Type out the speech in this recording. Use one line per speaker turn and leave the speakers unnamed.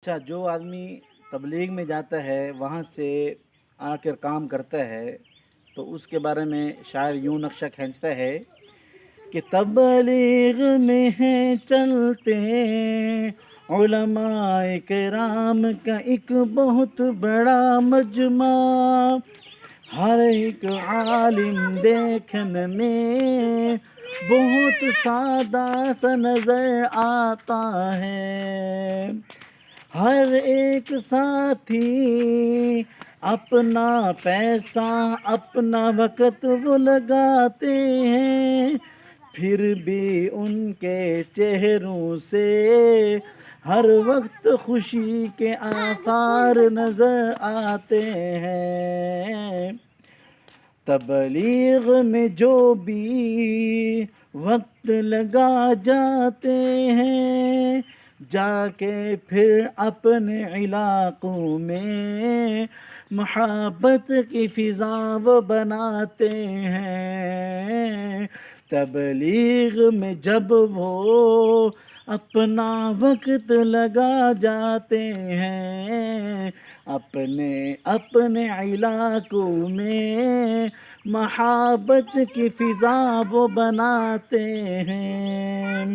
اچھا، جو آدمی تبلیغ میں جاتا ہے وہاں سے آ کر کام کرتا ہے تو اس کے بارے میں شاعر یوں نقشہ کھینچتا ہے کہ تبلیغ میں ہیں چلتے علماء کرام کا ایک بہت بڑا مجمع، ہر ایک عالم دیکھنے میں بہت سادہ سا نظر آتا ہے، ہر ایک ساتھی اپنا پیسہ اپنا وقت وہ لگاتے ہیں، پھر بھی ان کے چہروں سے ہر وقت خوشی کے آثار نظر آتے ہیں۔ تبلیغ میں جو بھی وقت لگا جاتے ہیں، جا کے پھر اپنے علاقوں میں محبت کی فضا وہ بناتے ہیں۔ تبلیغ میں جب وہ اپنا وقت لگا جاتے ہیں، اپنے اپنے علاقوں میں محبت کی فضا وہ بناتے ہیں۔